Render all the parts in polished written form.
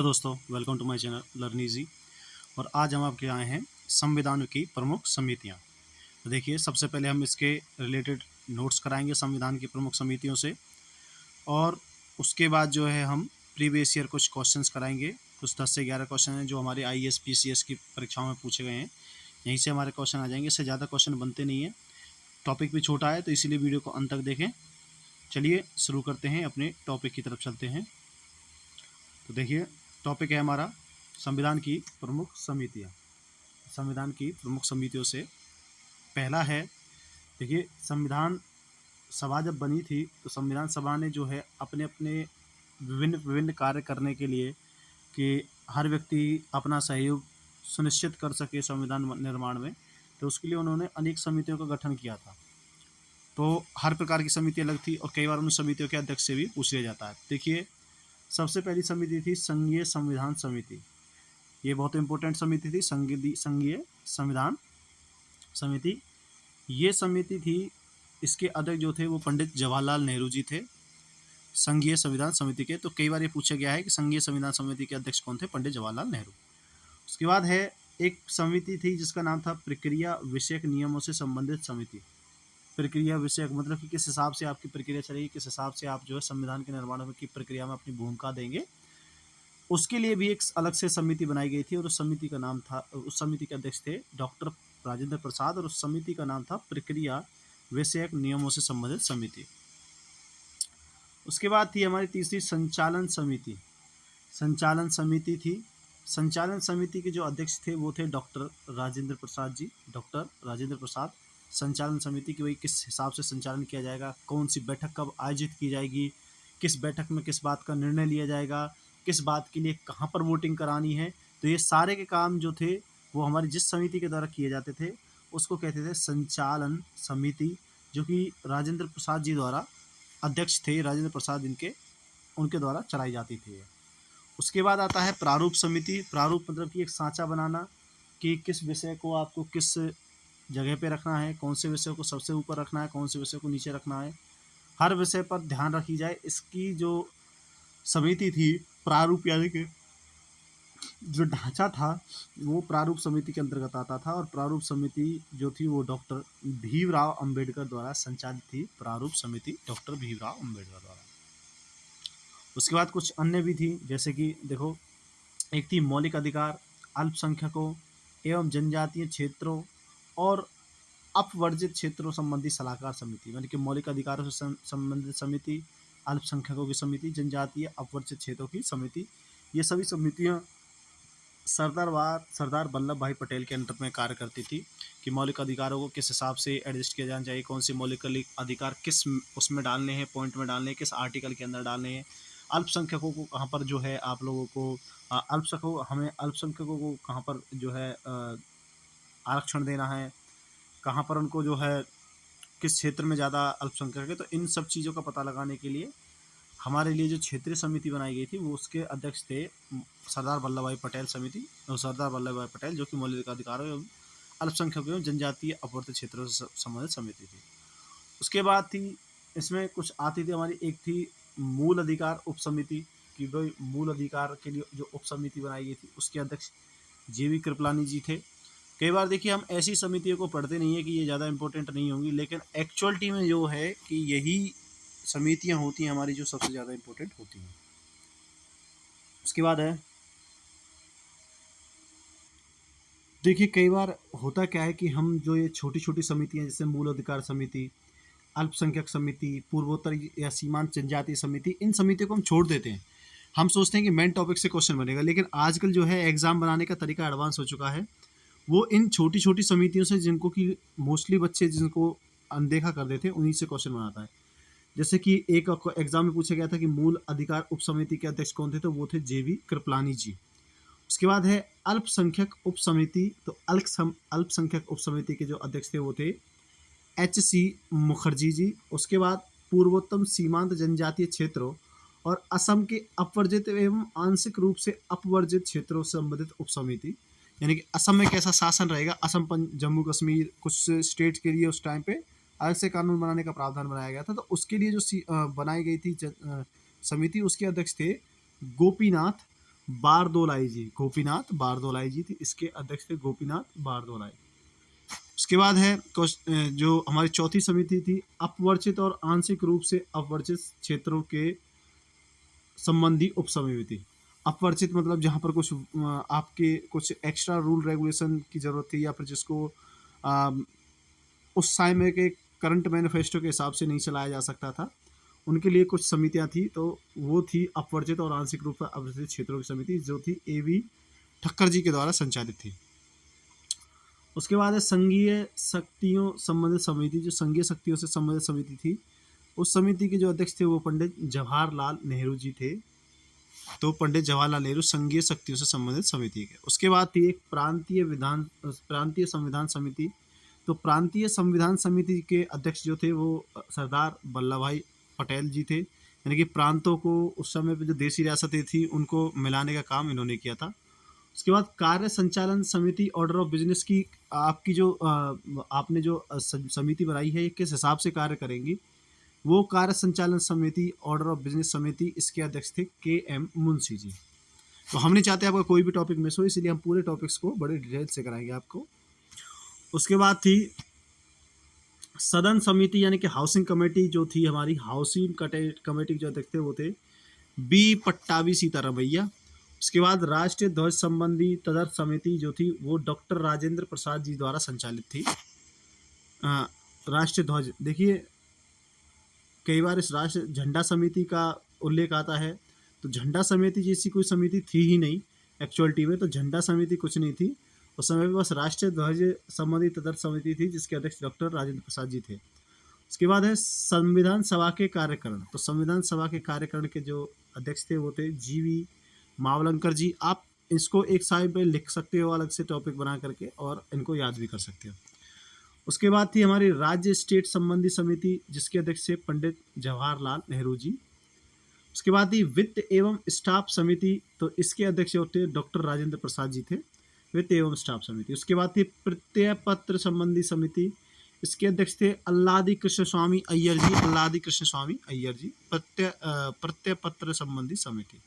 तो दोस्तों welcome to my channel learn easy. और आज हम आपके आए हैं संविधान की प्रमुख समितियां। तो देखिए, सबसे पहले हम इसके रिलेटेड नोट्स कराएंगे संविधान की प्रमुख समितियों से, और उसके बाद जो है हम प्रीवियस ईयर कुछ क्वेश्चंस कराएंगे। कुछ 10 से 11 क्वेश्चन हैं जो हमारे आईएएस पीसीएस की परीक्षाओं में पूछे गए हैं, यहीं से हमारे क्वेश्चन आ जाएंगे। इससे ज़्यादा क्वेश्चन बनते नहीं हैं, टॉपिक भी छोटा है, तो इसीलिए वीडियो को अंत तक देखें। चलिए शुरू करते हैं, अपने टॉपिक की तरफ चलते हैं। तो देखिए, टॉपिक है हमारा संविधान की प्रमुख समितियां। संविधान की प्रमुख समितियों से पहला है, देखिए, संविधान सभा जब बनी थी तो संविधान सभा ने जो है अपने अपने विभिन्न विभिन्न कार्य करने के लिए, कि हर व्यक्ति अपना सहयोग सुनिश्चित कर सके संविधान निर्माण में, तो उसके लिए उन्होंने अनेक समितियों का गठन किया था। तो हर प्रकार की समिति अलग थी और कई बार उन समितियों के अध्यक्ष से भी पूछ लिया जाता है। देखिए, सबसे पहली समिति थी संघीय संविधान समिति। ये बहुत इंपॉर्टेंट समिति थी, संघीय संविधान समिति। ये समिति थी, इसके अध्यक्ष जो थे वो पंडित जवाहरलाल नेहरू जी थे, संघीय संविधान समिति के। तो कई बार ये पूछा गया है कि संघीय संविधान समिति के अध्यक्ष कौन थे, पंडित जवाहरलाल नेहरू। उसके बाद है एक समिति थी जिसका नाम था प्रक्रिया विषयक नियमों से संबंधित समिति। प्रक्रिया विषयक मतलब कि किस हिसाब से आपकी प्रक्रिया चलेगी, किस हिसाब से आप जो है संविधान के निर्माण की प्रक्रिया में अपनी भूमिका देंगे, उसके लिए भी एक अलग से समिति बनाई गई थी। और उस समिति का नाम था, उस समिति के अध्यक्ष थे डॉक्टर राजेंद्र प्रसाद, और उस समिति का नाम था प्रक्रिया विषयक नियमों से संबंधित समिति। उसके बाद थी हमारी तीसरी संचालन समिति। संचालन समिति थी। संचालन समिति के जो अध्यक्ष थे वो थे डॉक्टर राजेंद्र प्रसाद जी, डॉक्टर राजेंद्र प्रसाद। संचालन समिति की वही किस हिसाब से संचालन किया जाएगा, कौन सी बैठक कब आयोजित की जाएगी, किस बैठक में किस बात का निर्णय लिया जाएगा, किस बात के लिए कहाँ पर वोटिंग करानी है, तो ये सारे के काम जो थे वो हमारी जिस समिति के द्वारा किए जाते थे उसको कहते थे संचालन समिति, जो कि राजेंद्र प्रसाद जी द्वारा अध्यक्ष थे, राजेंद्र प्रसाद उनके द्वारा चलाई जाती थी। उसके बाद आता है प्रारूप समिति। प्रारूप मतलब कि एक सांचा बनाना, कि किस विषय को आपको किस जगह पे रखना है, कौन से विषय को सबसे ऊपर रखना है, कौन से विषय को नीचे रखना है, हर विषय पर ध्यान रखी जाए। इसकी जो समिति थी, प्रारूप यानी कि जो ढांचा था वो प्रारूप समिति के अंतर्गत आता था। और प्रारूप समिति जो थी वो डॉक्टर भीमराव अंबेडकर द्वारा संचालित थी। प्रारूप समिति डॉक्टर भीमराव अंबेडकर द्वारा। उसके बाद कुछ अन्य भी थी, जैसे कि देखो, एक थी मौलिक अधिकार, अल्पसंख्यकों एवं जनजातीय क्षेत्रों और अपवर्जित क्षेत्रों संबंधी सलाहकार समिति। यानी कि मौलिक अधिकारों से संबंधित समिति, अल्पसंख्यकों की समिति, जनजातीय अपवर्जित क्षेत्रों की समिति। ये सभी समितियां सरदार वल्लभ भाई पटेल के अंडर में कार्य करती थी, कि मौलिक अधिकारों को किस हिसाब से एडजस्ट किया जाना चाहिए, कौन से मौलिक अधिकार किस उसमें डालने हैं, पॉइंट में डालने हैं, किस आर्टिकल के अंदर डालने हैं, अल्पसंख्यकों को कहाँ पर जो है आप लोगों को अल्पसंख्यकों को कहाँ पर जो है आरक्षण देना है, कहाँ पर उनको जो है किस क्षेत्र में ज़्यादा अल्पसंख्यक है। तो इन सब चीज़ों का पता लगाने के लिए हमारे लिए जो क्षेत्रीय समिति बनाई गई थी वो उसके अध्यक्ष थे सरदार वल्लभ भाई पटेल समिति, सरदार वल्लभ भाई पटेल, जो कि मौलिक अधिकारों एवं अल्पसंख्यकों एवं जनजातीय अपवर्तित क्षेत्रों से संबंधित समिति थी। उसके बाद थी, इसमें कुछ आती थी हमारी, एक थी मूल अधिकार उप समिति, कि भाई मूल अधिकार के लिए जो उप समिति बनाई गई थी उसके अध्यक्ष JV कृपलानी जी थे। कई बार देखिए, हम ऐसी समितियों को पढ़ते नहीं है कि ये ज़्यादा इंपॉर्टेंट नहीं होंगी, लेकिन एक्चुअलिटी में जो है कि यही समितियां होती हैं हमारी जो सबसे ज़्यादा इंपॉर्टेंट होती हैं। उसके बाद है, देखिए, कई बार होता क्या है कि हम जो ये छोटी छोटी समितियां जैसे मूल अधिकार समिति, अल्पसंख्यक समिति, पूर्वोत्तर या सीमांत जनजातीय समिति, इन समितियों को हम छोड़ देते हैं। हम सोचते हैं कि मेन टॉपिक से क्वेश्चन बनेगा, लेकिन आजकल जो है एग्जाम बनाने का तरीका एडवांस हो चुका है। वो इन छोटी छोटी समितियों से, जिनको कि मोस्टली बच्चे जिनको अनदेखा कर देते हैं, उन्हीं से क्वेश्चन बनाता है। जैसे कि एक एग्जाम में पूछा गया था कि मूल अधिकार उप समिति के अध्यक्ष कौन थे, तो वो थे JV कृपलानी जी। उसके बाद है अल्पसंख्यक उप समिति। तो अल्पसंख्यक उप समिति के जो अध्यक्ष थे वो थे HC मुखर्जी जी। उसके बाद पूर्वोत्तर सीमांत जनजातीय क्षेत्रों और असम के अपवर्जित एवं आंशिक रूप से अपवर्जित क्षेत्रों से संबंधित उप समिति, यानी कि असम में कैसा शासन रहेगा, असम, जम्मू कश्मीर, कुछ स्टेट के लिए उस टाइम पे अलग से कानून बनाने का प्रावधान बनाया गया था। तो उसके लिए जो बनाई गई थी समिति, उसके अध्यक्ष थे गोपीनाथ बारदोलाई जी, गोपीनाथ बारदोलाई जी थी, इसके अध्यक्ष थे गोपीनाथ बारदोलाई। उसके बाद है जो हमारी चौथी समिति थी, अपवर्जित और आंशिक रूप से अपवर्जित क्षेत्रों के संबंधी उप समिति। अपवर्जित मतलब जहाँ पर कुछ आपके कुछ एक्स्ट्रा रूल रेगुलेशन की जरूरत थी, या फिर जिसको उस समय के करंट मैनिफेस्टो के हिसाब से नहीं चलाया जा सकता था, उनके लिए कुछ समितियां थी। तो वो थी अपवर्जित और आंशिक रूप से अपवर्जित क्षेत्रों की समिति, जो थी A.V. ठक्कर जी के द्वारा संचालित थी। उसके बाद है संघीय शक्तियों संबंधित समिति, जो संघीय शक्तियों से संबंधित समिति थी। उस समिति के जो अध्यक्ष थे वो पंडित जवाहरलाल नेहरू जी थे। तो पंडित जवाहरलाल नेहरू संघीय शक्तियों से संबंधित समिति के। उसके बाद थी एक प्रांतीय संविधान समिति। तो प्रांतीय संविधान समिति के अध्यक्ष जो थे वो सरदार वल्लभ भाई पटेल जी थे। यानी कि प्रांतों को उस समय पे जो देशी रियासतें थी उनको मिलाने का काम इन्होंने किया था। उसके बाद कार्य संचालन समिति ऑर्डर ऑफ बिजनेस की आपकी जो आपने जो समिति बनाई है ये किस हिसाब से कार्य करेंगी, वो कार्य संचालन समिति ऑर्डर ऑफ बिजनेस समिति, इसके अध्यक्ष थे K.M. मुंशी जी। तो हम नहीं चाहते आपका कोई भी टॉपिक मिस हो, इसलिए हम पूरे टॉपिक्स को बड़े डिटेल से कराएंगे आपको। उसके बाद थी सदन समिति, यानी कि हाउसिंग कमेटी जो थी हमारी, हाउसिंग कमेटी के जो अध्यक्ष थे वो थे B. पट्टाभी सीतारमैया। उसके बाद राष्ट्रीय ध्वज संबंधी तदर्थ समिति जो थी वो डॉक्टर राजेंद्र प्रसाद जी द्वारा संचालित थी। राष्ट्रीय ध्वज, देखिए कई बार इस राष्ट्र झंडा समिति का उल्लेख आता है, तो झंडा समिति जैसी कोई समिति थी ही नहीं एक्चुअलिटी में। तो झंडा समिति कुछ नहीं थी उस समय पे, बस राष्ट्रीय ध्वज संबंधी तदर्थ समिति थी जिसके अध्यक्ष डॉक्टर राजेंद्र प्रसाद जी थे। उसके बाद है संविधान सभा के कार्यकरण। तो संविधान सभा के कार्यकरण के जो अध्यक्ष थे वो थे G.V. मावलंकर जी। आप इसको एक साइड पे लिख सकते हो अलग से टॉपिक बना करके, और इनको याद भी कर सकते हो। उसके बाद थी हमारी राज्य स्टेट संबंधी समिति जिसके अध्यक्ष थे पंडित जवाहरलाल नेहरू जी। उसके बाद थी वित्त एवं स्टाफ समिति, तो इसके अध्यक्ष होते डॉक्टर राजेंद्र प्रसाद जी थे, वित्त एवं स्टाफ समिति। उसके बाद थी प्रत्यय पत्र संबंधी समिति, इसके अध्यक्ष थे अल्लादी कृष्ण स्वामी अय्यर जी, अल्लादी कृष्ण स्वामी अय्यर जी, प्रत्यय पत्र संबंधी समिति।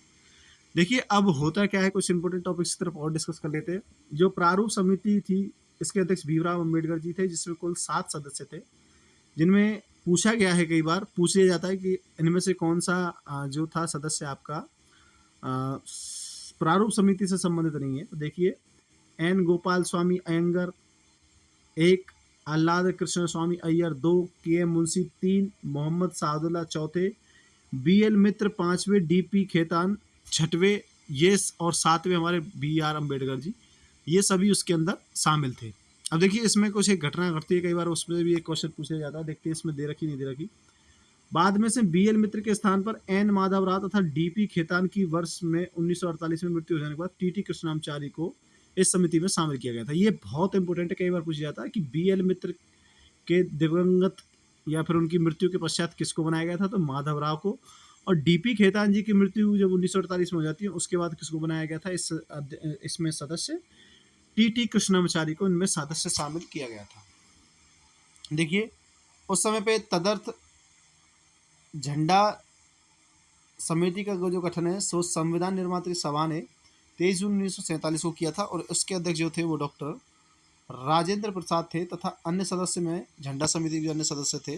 देखिए अब होता क्या है, कुछ इंपोर्टेंट टॉपिक्स की तरफ और डिस्कस कर लेते हैं। जो प्रारूप समिति थी इसके अध्यक्ष भीमराव अंबेडकर जी थे, जिसमें कुल 7 सदस्य थे, जिनमें पूछा गया है, कई बार पूछ लिया जाता है कि इनमें से कौन सा जो था सदस्य आपका प्रारूप समिति से संबंधित नहीं है। तो देखिए N. गोपाल स्वामी अयंगर 1, आह्लाद कृष्ण स्वामी अय्यर 2, K.M. मुंशी 3, मोहम्मद सादुल्ला 4, B.L. मित्र 5वें, D.P. खेतान 6वें, ये और 7वें हमारे B.R. अम्बेडकर जी, ये सभी उसके अंदर शामिल थे। अब देखिए इसमें कुछ एक घटना घटती है, कई बार उसमें भी एक क्वेश्चन पूछा जाता है, देखते हैं इसमें दे रखी नहीं दे रखी। बाद में से B.L. मित्र के स्थान पर N. माधव राव तथा D.P. खेतान की वर्ष में 1948 में मृत्यु हो जाने के बाद T.T. कृष्णाचारी को इस समिति में शामिल किया गया था। ये बहुत इंपॉर्टेंट है, कई बार पूछा जाता है कि B.L. मित्र के दिवंगत या फिर उनकी मृत्यु के पश्चात किसको बनाया गया था, तो माधव राव को। और D.P. खेतान जी की मृत्यु जब 1948 में हो जाती है उसके बाद किसको बनाया गया था, इसमें सदस्य T.T. कृष्णाचारी को इनमें सदस्य शामिल किया गया था। देखिए उस समय पे तदर्थ झंडा समिति का जो गठन है सो संविधान निर्मात्री सभा ने 23 जून 1947 को किया था, और उसके अध्यक्ष जो थे वो डॉक्टर राजेंद्र प्रसाद थे, तथा अन्य सदस्य में झंडा समिति के अन्य सदस्य थे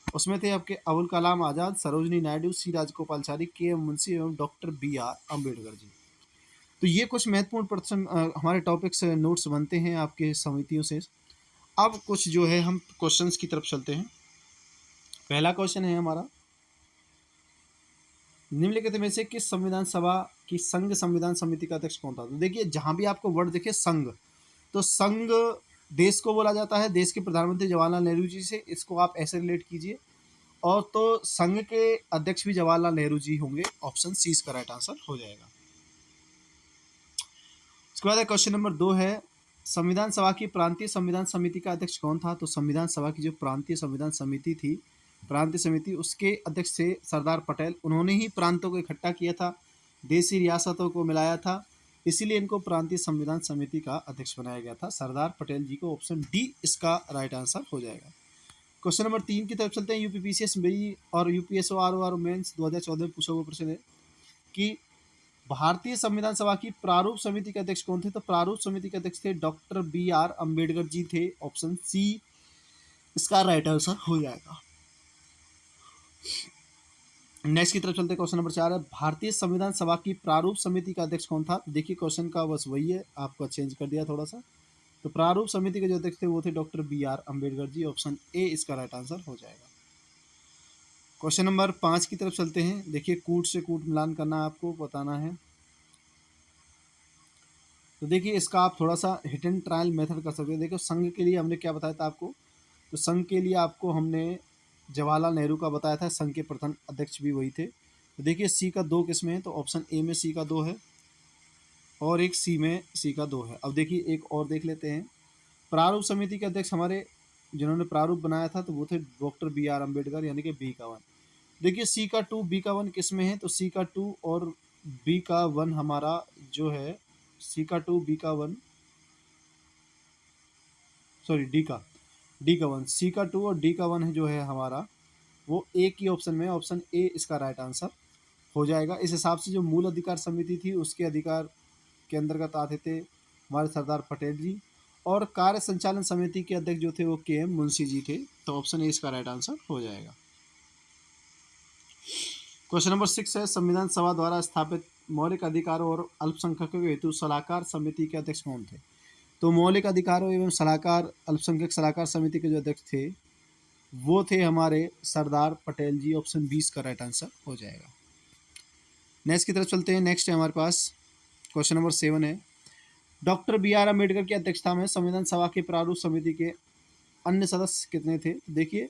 उसमें थे आपके अबुल कलाम आज़ाद, सरोजनी नायडू, C. राजगोपालाचारी, K.M. मुंशी एवं डॉक्टर B.R. अम्बेडकर जी। तो ये कुछ महत्वपूर्ण प्रश्न हमारे टॉपिक्स नोट्स बनते हैं आपके समितियों से। अब कुछ जो है हम क्वेश्चंस की तरफ चलते हैं। पहला क्वेश्चन है हमारा, निम्नलिखित में से किस संविधान सभा की संघ संविधान समिति का अध्यक्ष कौन था। तो देखिए जहां भी आपको वर्ड दिखे संघ, तो संघ देश को बोला जाता है, देश के प्रधानमंत्री जवाहरलाल नेहरू जी से, इसको आप ऐसे रिलेट कीजिए। और तो संघ के अध्यक्ष भी जवाहरलाल नेहरू जी होंगे, ऑप्शन सी इसका राइट आंसर हो जाएगा। उसके बाद क्वेश्चन नंबर 2 है, संविधान सभा की प्रांतीय संविधान समिति का अध्यक्ष कौन था। तो संविधान सभा की जो प्रांतीय संविधान समिति थी, प्रांतीय समिति, उसके अध्यक्ष थे सरदार पटेल। उन्होंने ही प्रांतों को इकट्ठा किया था, देशी रियासतों को मिलाया था, इसीलिए इनको प्रांतीय संविधान समिति का अध्यक्ष बनाया गया था, सरदार पटेल जी को। ऑप्शन डी इसका राइट आंसर हो जाएगा। क्वेश्चन नंबर 3 की तरफ चलते हैं। यूपीपीसीएस और यूपीएसओ आरओआर मेंस 2014 में पूछा हुआ प्रश्न है कि भारतीय संविधान सभा की प्रारूप समिति के अध्यक्ष कौन थे? तो प्रारूप समिति के अध्यक्ष थे डॉक्टर BR अम्बेडकर जी थे। ऑप्शन सी इसका राइट आंसर हो जाएगा। नेक्स्ट की तरफ चलते हैं। क्वेश्चन नंबर 4 है, भारतीय संविधान सभा की प्रारूप समिति का अध्यक्ष कौन था? देखिए क्वेश्चन का बस वही है, आपको चेंज कर दिया थोड़ा सा। तो प्रारूप समिति के जो अध्यक्ष थे वो थे doctor BR Ambedkar ji. Option A इसका राइट आंसर हो जाएगा। क्वेश्चन नंबर 5 की तरफ चलते हैं। देखिए कूट से कूट मिलान करना आपको बताना है। तो देखिए इसका आप थोड़ा सा हिट एंड ट्रायल मेथड कर सकते हैं। देखो संघ के लिए हमने क्या बताया था आपको? तो संघ के लिए आपको हमने जवाहरलाल नेहरू का बताया था, संघ के प्रथम अध्यक्ष भी वही थे। तो देखिए सी का 2 किसमें है? तो ऑप्शन ए में सी का 2 है और एक सी में सी का 2 है। अब देखिए एक और देख लेते हैं। प्रारूप समिति के अध्यक्ष हमारे जिन्होंने प्रारूप बनाया था तो वो थे डॉक्टर BR अम्बेडकर, यानी कि बी का 1। देखिए सी का 2 बी का 1 किस में है? तो सी का 2 और बी का 1 हमारा जो है सी का 2 बी का 1 सॉरी डी का 1 सी का 2 और डी का 1 है जो है हमारा वो ए की ऑप्शन में। ऑप्शन ए इसका राइट आंसर हो जाएगा। इस हिसाब से जो मूल अधिकार समिति थी उसके अधिकार के अंतर्गत आते थे हमारे सरदार पटेल जी, और कार्य संचालन समिति के अध्यक्ष जो थे वो KM मुंशी जी थे। तो ऑप्शन ए इसका राइट आंसर हो जाएगा। क्वेश्चन नंबर 6 है, संविधान सभा द्वारा स्थापित मौलिक अधिकारों और अल्पसंख्यकों के हेतु सलाहकार समिति के अध्यक्ष कौन थे? तो मौलिक अधिकारों एवं सलाहकार अल्पसंख्यक सलाहकार समिति के जो अध्यक्ष थे वो थे हमारे सरदार पटेल जी। ऑप्शन 20 का राइट आंसर हो जाएगा। नेक्स्ट की तरफ चलते हैं। नेक्स्ट है हमारे पास क्वेश्चन नंबर 7 है, डॉक्टर BR अम्बेडकर की अध्यक्षता में संविधान सभा के प्रारूप समिति के अन्य सदस्य कितने थे? देखिए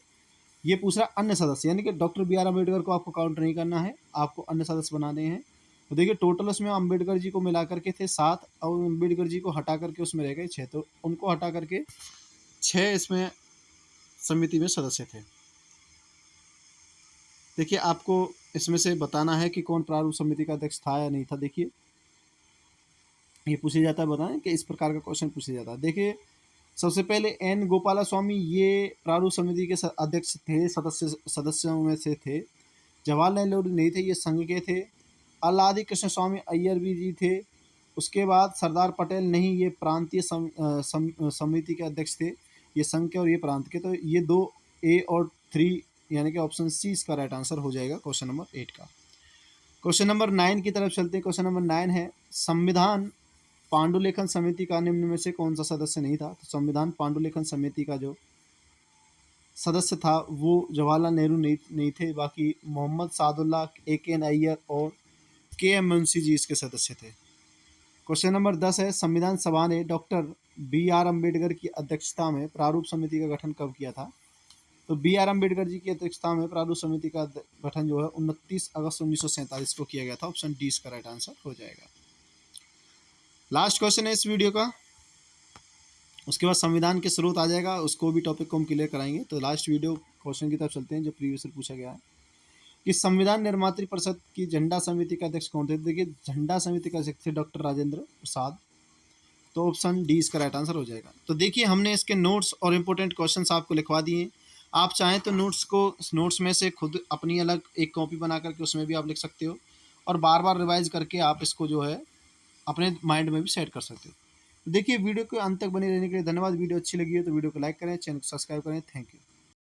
ये पूछ रहा अन्य सदस्य, यानी कि डॉक्टर BR अम्बेडकर को आपको काउंट नहीं करना है, आपको अन्य सदस्य बनाने हैं। तो देखिए टोटल उसमें अम्बेडकर जी को मिला करके थे 7 और अम्बेडकर जी को हटा करके उसमें रह गए 6, तो उनको हटा करके 6 इसमें समिति में सदस्य थे। देखिए आपको इसमें से बताना है कि कौन प्रारूप समिति का अध्यक्ष था या नहीं था। देखिए ये पूछा जाता है, बताएं कि इस प्रकार का क्वेश्चन पूछा जाता है। देखिए सबसे पहले N गोपाला स्वामी ये प्रारूप समिति के अध्यक्ष थे, सदस्यों में से थे। जवाहरलाल नेहरू नहीं थे, ये संघ के थे। अल्लादी कृष्ण स्वामी अय्यर भी जी थे। उसके बाद सरदार पटेल नहीं, ये प्रांतीय समिति के अध्यक्ष थे, ये संघ के और ये प्रांत के। तो ये 2 A और 3 यानी कि ऑप्शन सी इसका राइट आंसर हो जाएगा क्वेश्चन नंबर 8 का। क्वेश्चन नंबर 9 की तरफ चलते हैं। क्वेश्चन नंबर 9 है, संविधान पांडुलेखन समिति का निम्न में से कौन सा सदस्य नहीं था? तो संविधान पांडुलेखन समिति का जो सदस्य था वो जवाहरलाल नेहरू नहीं थे, बाकी मोहम्मद सादुल्ला, AK अय्यर और KM मुंशी जी इसके सदस्य थे। क्वेश्चन नंबर 10 है, संविधान सभा ने डॉक्टर BR अम्बेडकर की अध्यक्षता में प्रारूप समिति का गठन कब किया था? तो BR अम्बेडकर जी की अध्यक्षता में प्रारूप समिति का गठन जो है 29 अगस्त 1947 को किया गया था। ऑप्शन डी इसका राइट आंसर हो जाएगा। लास्ट क्वेश्चन है इस वीडियो का, उसके बाद संविधान के स्रोत आ जाएगा, उसको भी टॉपिक को हम क्लियर कराएंगे। तो लास्ट वीडियो क्वेश्चन की तरफ चलते हैं जो प्रीवियस पूछा गया है कि संविधान निर्मात्री परिषद की झंडा समिति का अध्यक्ष कौन थे? देखिए झंडा समिति का अध्यक्ष थे डॉक्टर राजेंद्र प्रसाद। तो ऑप्शन डी इसका राइट आंसर हो जाएगा। तो देखिए हमने इसके नोट्स और इम्पोर्टेंट क्वेश्चंस आपको लिखवा दिए। आप चाहें तो नोट्स में से खुद अपनी अलग एक कॉपी बना करके उसमें भी आप लिख सकते हो, और बार बार रिवाइज करके आप इसको जो है अपने माइंड में भी सेट कर सकते हो। देखिए वीडियो के अंत तक बने रहने के लिए धन्यवाद। वीडियो अच्छी लगी है तो वीडियो को लाइक करें, चैनल को सब्सक्राइब करें। Thank you.